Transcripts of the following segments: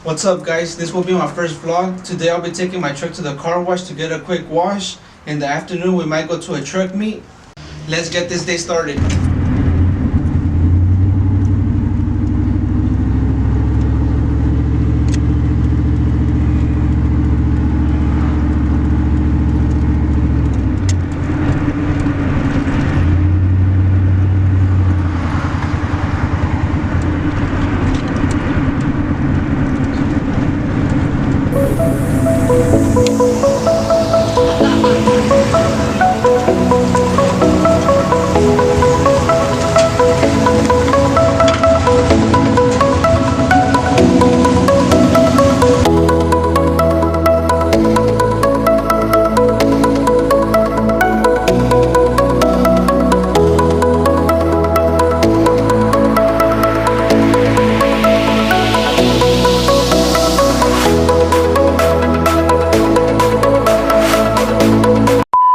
What's up, guys? This will be my first vlog. Today I'll be taking my truck to the car wash to get a quick wash. In the afternoon we might go to a truck meet. Let's get this day started.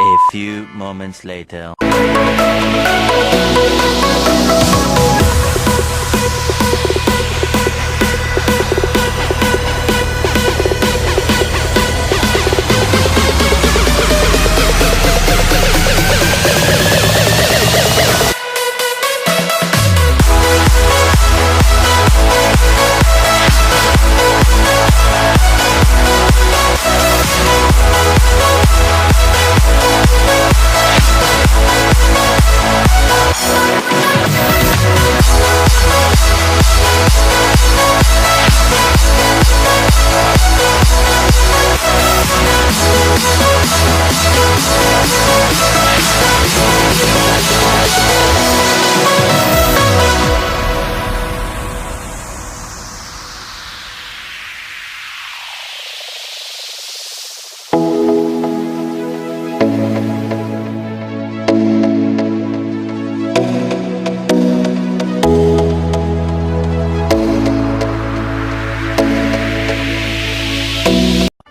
A few moments later.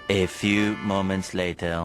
A few moments later.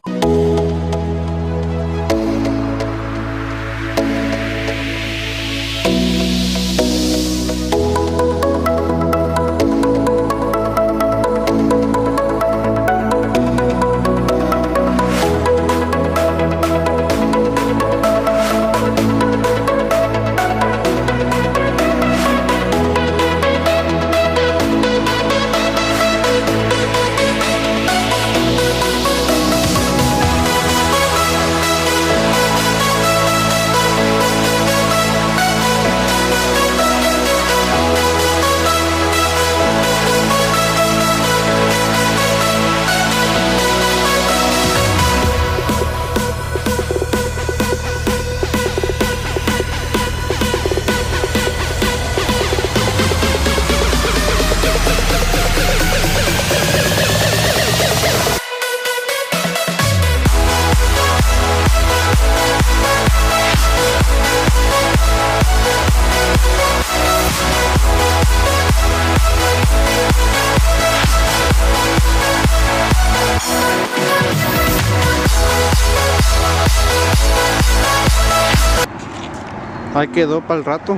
Ahí quedó para el rato.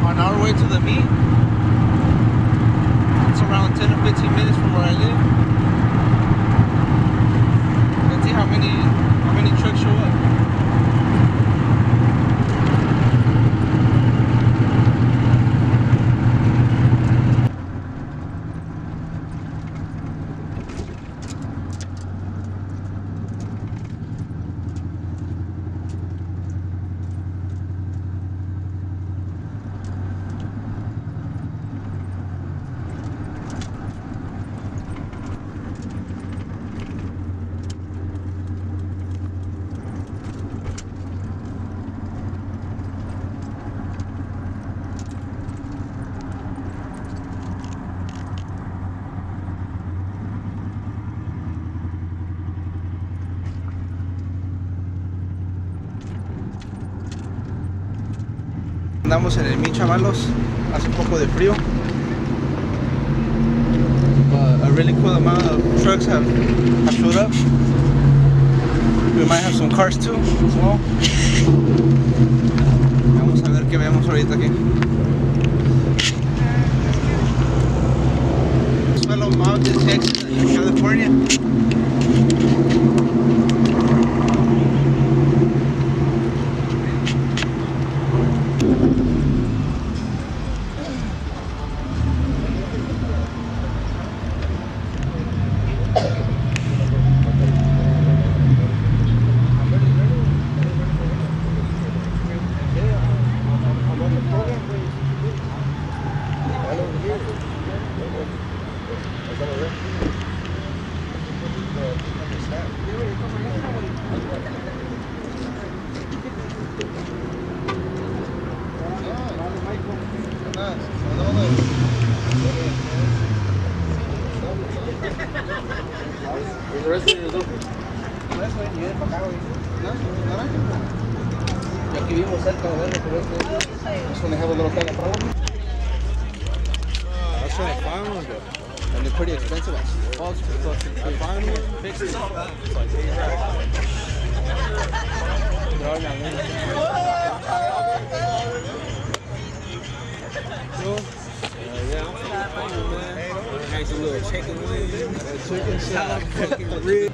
On our way to the meet. Andamos en el Mi Chavalos, hace un poco de frío. But a really cool amount of trucks have showed up. We might have some cars too as well. Vamos a ver qué vemos ahorita aquí. Fellow Mountain, Texas, and California. Aquí vivimos cerca de verlo, pero es when they have a little kind of problem. I was trying to find one, and they're pretty expensive. I find one, fix it. Nice little chicken wings, chicken salad, fucking rib.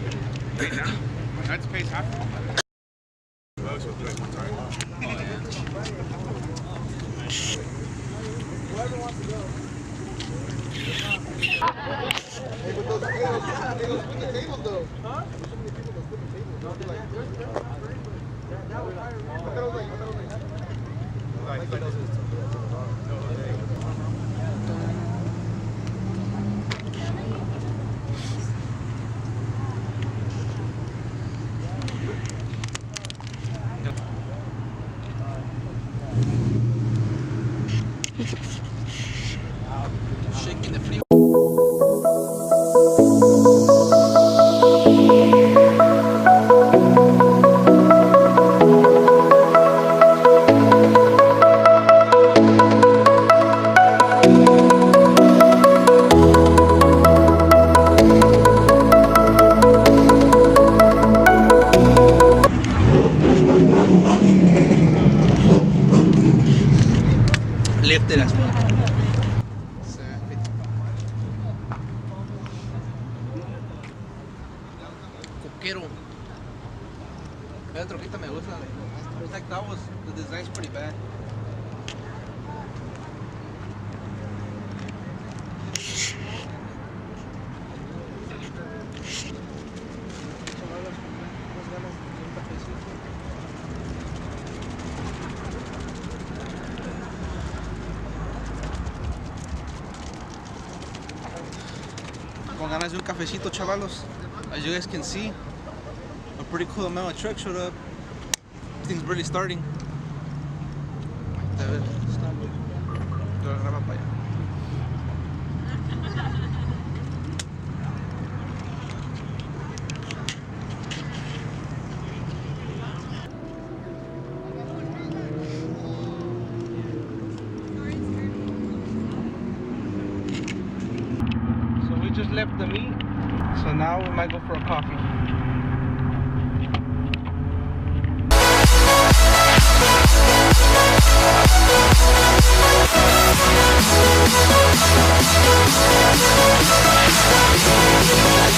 That's paid half. Whoever wants to go. Hey, with those the tables though. Huh? Shaking the frío. Lifted as well. Coquero. Esa troquita me gusta. It's like that was, the design's pretty bad. Con ganas de un cafecito, chavalos. As you guys can see, a pretty cool amount of trucks showed up. Things really starting. A ver, lo graba para allá. So we just left the meet. So now we might go for a coffee. We'll be right back.